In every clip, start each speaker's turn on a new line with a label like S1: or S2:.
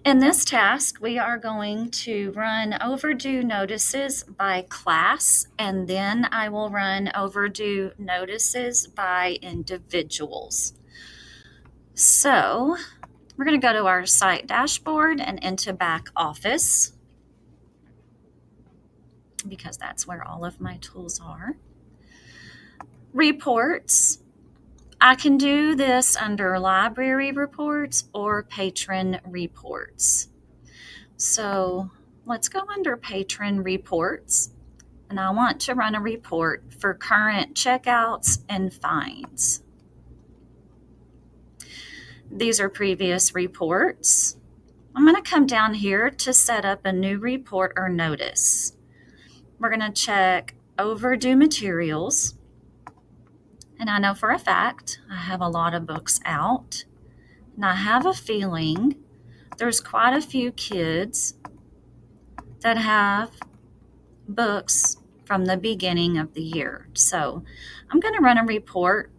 S1: In this task, we are going to run overdue notices by class, and then I will run overdue notices by individuals. So we're going to go to our site dashboard and into back office, because that's where all of my tools are. Reports. I can do this under library reports or patron reports. So let's go under patron reports, and I want to run a report for current checkouts and fines. These are previous reports. I'm going to come down here to set up a new report or notice. We're going to check overdue materials. And I know for a fact I have a lot of books out. And I have a feeling there's quite a few kids that have books from the beginning of the year. So I'm going to run a report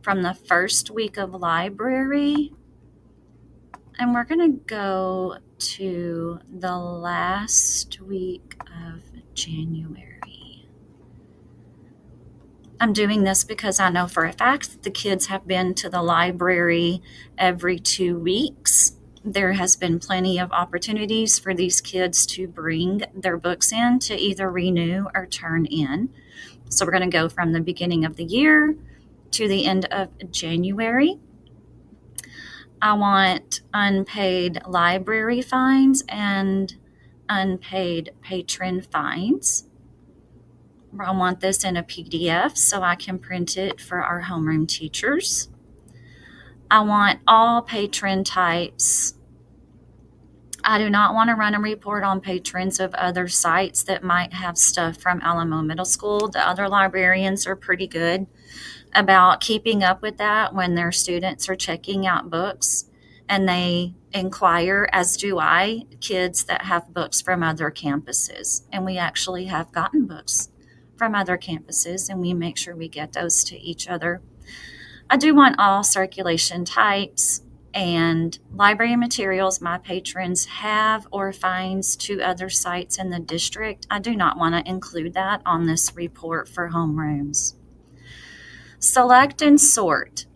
S1: from the first week of library. And we're going to go to the last week of January. I'm doing this because I know for a fact that the kids have been to the library every 2 weeks. There has been plenty of opportunities for these kids to bring their books in to either renew or turn in. So we're going to go from the beginning of the year to the end of January. I want unpaid library fines and unpaid patron fines. I want this in a PDF so I can print it for our homeroom teachers. I want all patron types. I do not want to run a report on patrons of other sites that might have stuff from Alamo Middle School. The other librarians are pretty good about keeping up with that when their students are checking out books, and they inquire, as do I, kids that have books from other campuses. And we actually have gotten books from other campuses, and we make sure we get those to each other. I do want all circulation types and library materials my patrons have or fines to other sites in the district. I do not want to include that on this report for homerooms. Select and sort.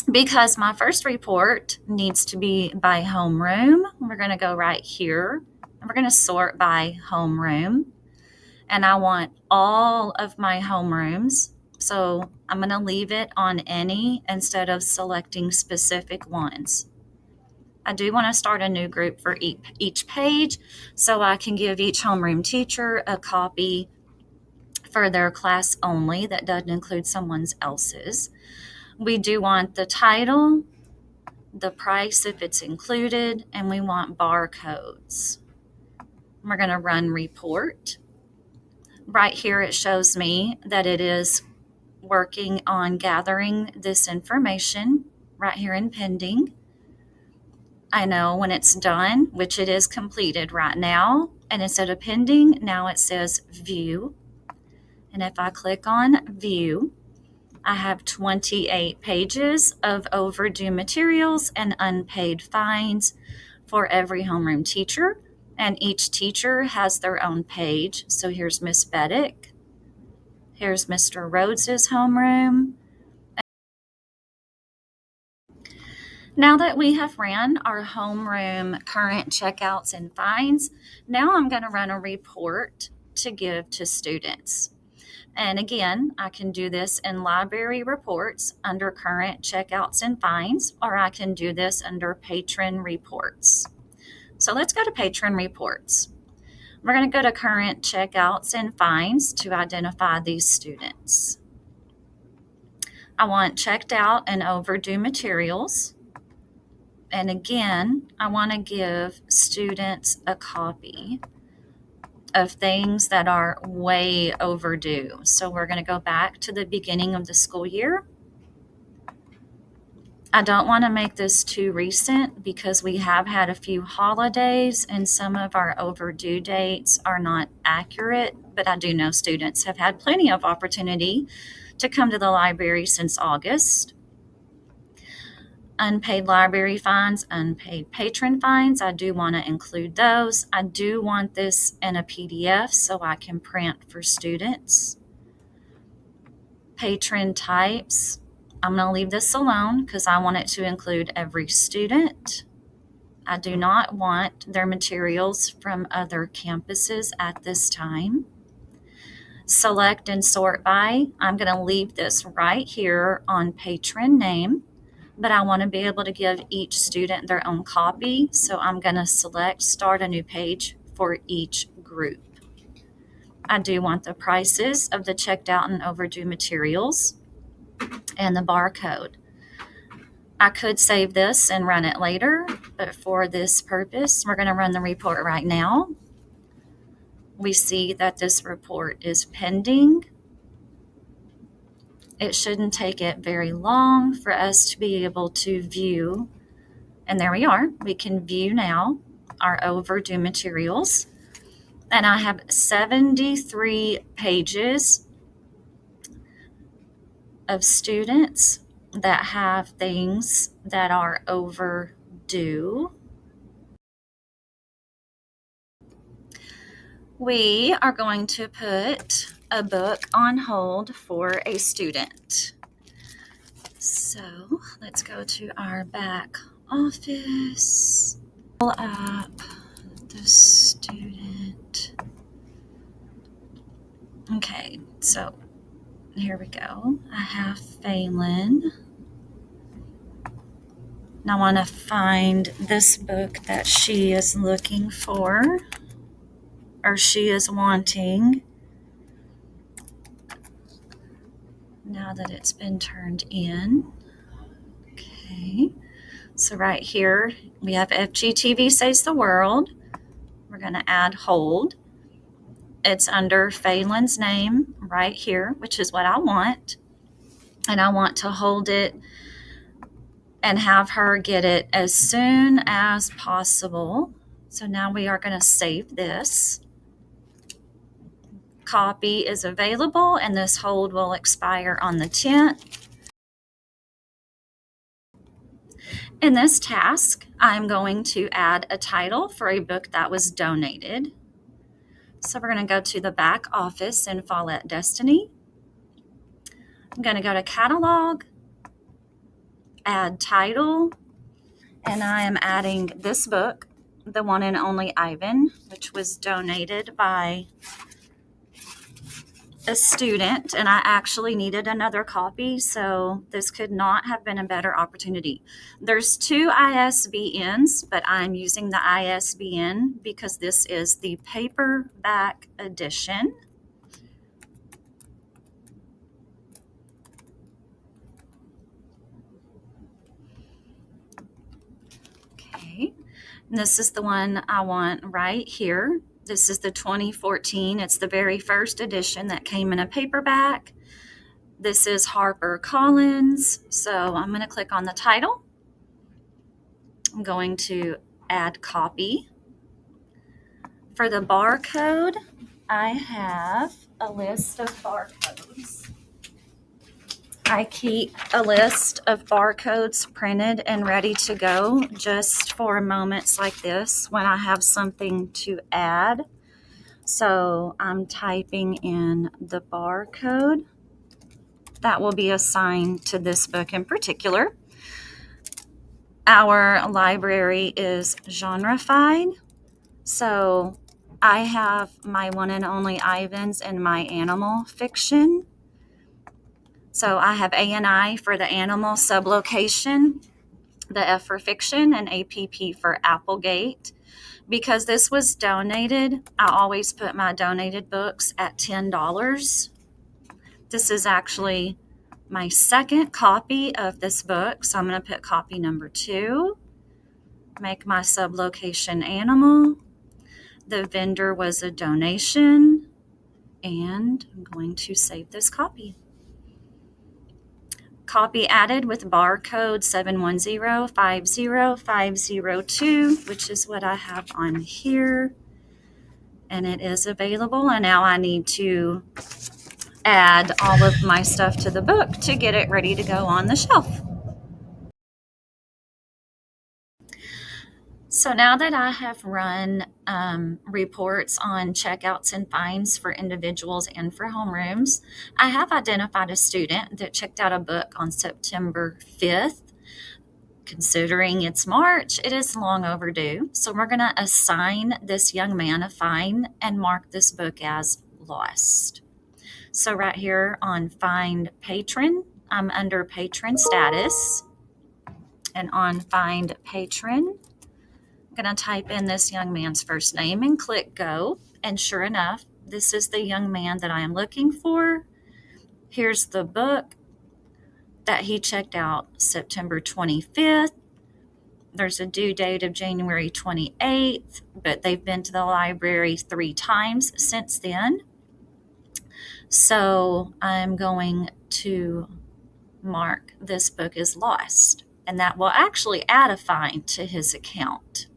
S1: Because my first report needs to be by homeroom, we're going to go right here, and we're going to sort by homeroom. And I want all of my homerooms, so I'm going to leave it on any instead of selecting specific ones. I do want to start a new group for each page, so I can give each homeroom teacher a copy for their class only that doesn't include someone else's. We do want the title, the price if it's included, and we want barcodes. We're going to run report. Right here it shows me that it is working on gathering this information right here in pending. I know when it's done, which it is completed right now, and instead of pending, now it says view. And if I click on view, I have 28 pages of overdue materials and unpaid fines for every homeroom teacher, and each teacher has their own page. So here's Miss Beddick, here's Mr. Rhodes's homeroom. Now that we have ran our homeroom current checkouts and fines, now I'm going to run a report to give to students. And again, I can do this in library reports under current checkouts and fines, or I can do this under patron reports. So let's go to patron reports. We're going to go to current checkouts and fines to identify these students. I want checked out and overdue materials. And again, I want to give students a copy of things that are way overdue. So we're going to go back to the beginning of the school year. I don't want to make this too recent because we have had a few holidays and some of our overdue dates are not accurate, but I do know students have had plenty of opportunity to come to the library since August. Unpaid library fines, unpaid patron fines, I do want to include those. I do want this in a PDF so I can print for students. Patron types, I'm going to leave this alone because I want it to include every student. I do not want their materials from other campuses at this time. Select and sort by, I'm going to leave this right here on patron name, but I want to be able to give each student their own copy. So I'm going to select start a new page for each group. I do want the prices of the checked out and overdue materials and the barcode. I could save this and run it later, but for this purpose, we're going to run the report right now. We see that this report is pending. It shouldn't take it very long for us to be able to view. And there we are. We can view now our overdue materials. And I have 73 pages of students that have things that are overdue. We are going to put a book on hold for a student. So let's go to our back office. Pull up the student. Okay, so here we go. I have Phelan. Now I want to find this book that she is looking for, or she is wanting, now that it's been turned in. Okay, so right here we have FGTV Saves the World. We're going to add hold. It's under Phelan's name right here, which is what I want. And I want to hold it and have her get it as soon as possible. So now we are going to save this. Copy is available and this hold will expire on the 10th. In this task, I'm going to add a title for a book that was donated. So we're going to go to the back office in Follett Destiny. I'm going to go to Catalog, add title, and I am adding this book, The One and Only Ivan, which was donated by a student, and I actually needed another copy, so this could not have been a better opportunity. There's 2 ISBNs, but I'm using the ISBN because this is the paperback edition. Okay, and this is the one I want right here. This is the 2014. It's the very first edition that came in a paperback. This is HarperCollins. So I'm going to click on the title. I'm going to add copy. For the barcode, I have a list of barcodes. I keep a list of barcodes printed and ready to go just for moments like this when I have something to add. So I'm typing in the barcode that will be assigned to this book in particular. Our library is genrefied, so I have my one and only Ivans and my animal fiction. So I have ANI for the animal sublocation, the F for fiction, and APP for Applegate. Because this was donated, I always put my donated books at $10. This is actually my second copy of this book, so I'm going to put copy number 2. Make my sublocation animal. The vendor was a donation, and I'm going to save this copy. Copy added with barcode 71050502, which is what I have on here. And it is available. And now I need to add all of my stuff to the book to get it ready to go on the shelf. So now that I have run reports on checkouts and fines for individuals and for homerooms, I have identified a student that checked out a book on September 5th. Considering it's March, it is long overdue. So we're going to assign this young man a fine and mark this book as lost. So right here on Find Patron, I'm under Patron Status. And on Find Patron, I'm going to type in this young man's first name and click Go. And sure enough, this is the young man that I am looking for. Here's the book that he checked out September 25th. There's a due date of January 28th, but they've been to the library 3 times since then. So I'm going to mark this book as lost, and that will actually add a fine to his account.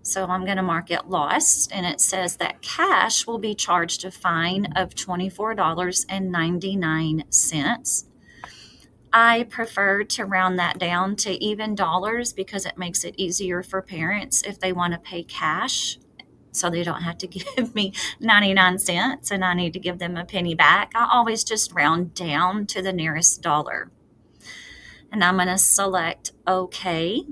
S1: So I'm going to mark it lost, and it says that cash will be charged a fine of $24.99. I prefer to round that down to even dollars because it makes it easier for parents if they want to pay cash, so they don't have to give me 99 cents and I need to give them a penny back. I always just round down to the nearest dollar. And I'm going to select OK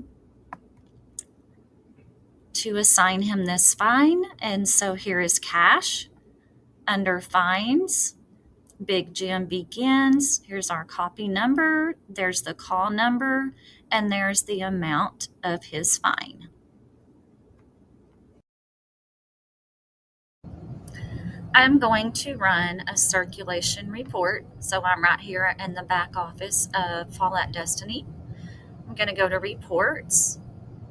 S1: to assign him this fine. And so here is cash. Under fines, Big Jim begins. Here's our copy number. There's the call number, and there's the amount of his fine. I'm going to run a circulation report. So I'm right here in the back office of Follett Destiny. I'm going to go to reports,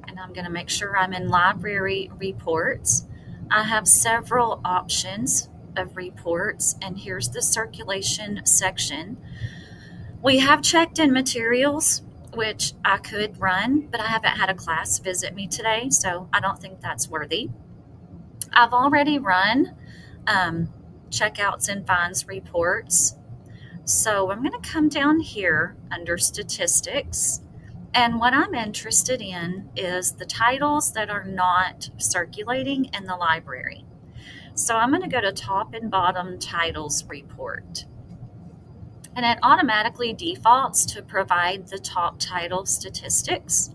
S1: and I'm going to make sure I'm in library reports. I have several options of reports, and here's the circulation section. We have checked in materials, which I could run, but I haven't had a class visit me today, so I don't think that's worthy. I've already run checkouts and fines reports. So I'm going to come down here under statistics. And what I'm interested in is the titles that are not circulating in the library. So I'm going to go to top and bottom titles report. And it automatically defaults to provide the top title statistics.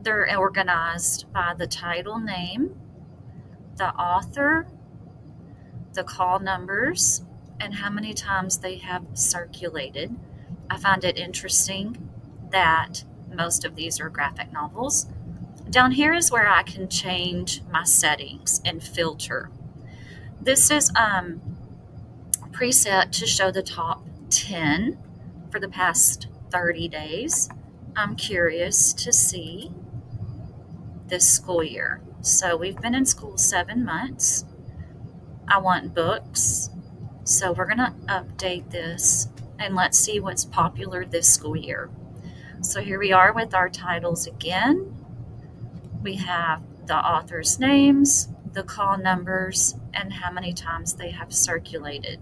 S1: They're organized by the title name, the author, the call numbers, and how many times they have circulated. I find it interesting that most of these are graphic novels. Down here is where I can change my settings and filter. This is preset to show the top 10 for the past 30 days. I'm curious to see this school year. So we've been in school 7 months. I want books. So we're going to update this and let's see what's popular this school year. So here we are with our titles again. We have the author's names, the call numbers, and how many times they have circulated.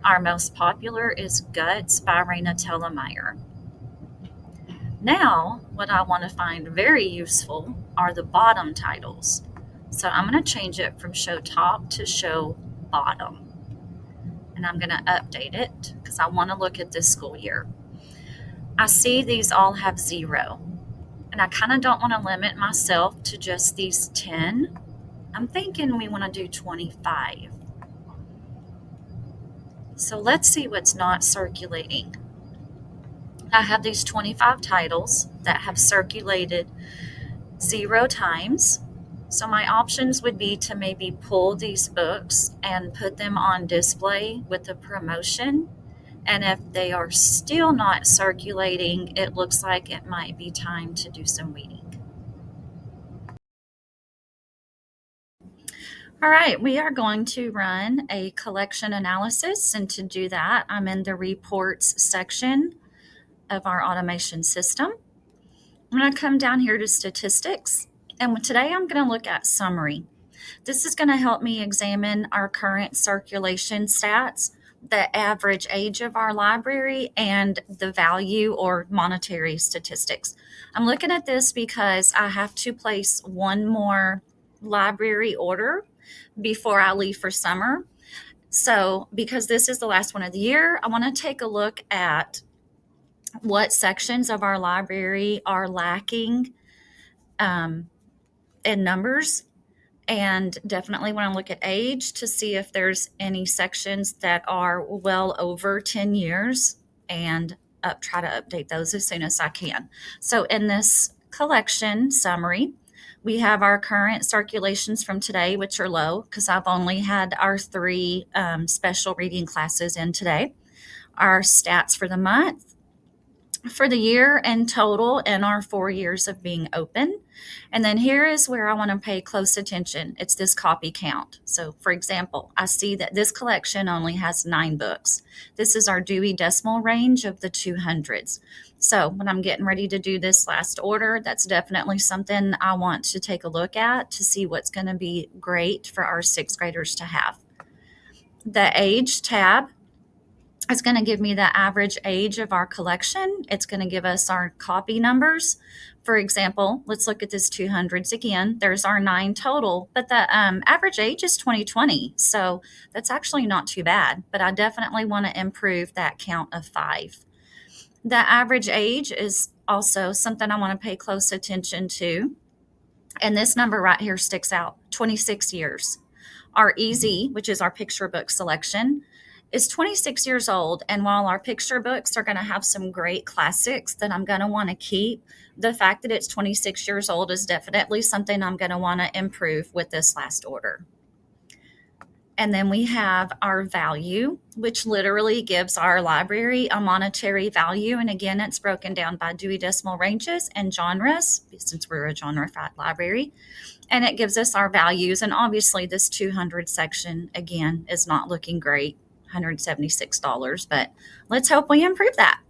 S1: Our most popular is Guts by Raina Tellemeier. Now, what I want to find very useful are the bottom titles. So I'm going to change it from show top to show bottom. And I'm going to update it because I want to look at this school year. I see these all have 0. And I kind of don't want to limit myself to just these 10. I'm thinking we want to do 25. So let's see what's not circulating. I have these 25 titles that have circulated 0 times. So my options would be to maybe pull these books and put them on display with a promotion. And if they are still not circulating, it looks like it might be time to do some weeding. All right, we are going to run a collection analysis. And to do that, I'm in the reports section of our automation system. I'm going to come down here to statistics. And today I'm going to look at summary. This is going to help me examine our current circulation stats, the average age of our library, and the value or monetary statistics. I'm looking at this because I have to place one more library order before I leave for summer. So because this is the last one of the year, I want to take a look at what sections of our library are lacking in numbers, and definitely want to look at age to see if there's any sections that are well over 10 years and try to update those as soon as I can. So in this collection summary, we have our current circulations from today, which are low because I've only had our 3 special reading classes in today. Our stats for the month, for the year in total, and our 4 years of being open. And then here is where I want to pay close attention. It's this copy count. So for example, I see that this collection only has 9 books. This is our Dewey Decimal Range of the 200s. So when I'm getting ready to do this last order, that's definitely something I want to take a look at to see what's going to be great for our 6th graders to have. The age tab is going to give me the average age of our collection. It's going to give us our copy numbers. For example, let's look at this 200s again. There's our 9 total, but the average age is 2020. So that's actually not too bad, but I definitely want to improve that count of 5. The average age is also something I want to pay close attention to. And this number right here sticks out, 26 years. Our EZ, which is our picture book selection, is 26 years old. And while our picture books are going to have some great classics that I'm going to want to keep, the fact that it's 26 years old is definitely something I'm going to want to improve with this last order. And then we have our value, which literally gives our library a monetary value. And again, it's broken down by Dewey Decimal Ranges and genres, since we're a genre-fied library. And it gives us our values. And obviously this 200 section, again, is not looking great, $176, but let's hope we improve that.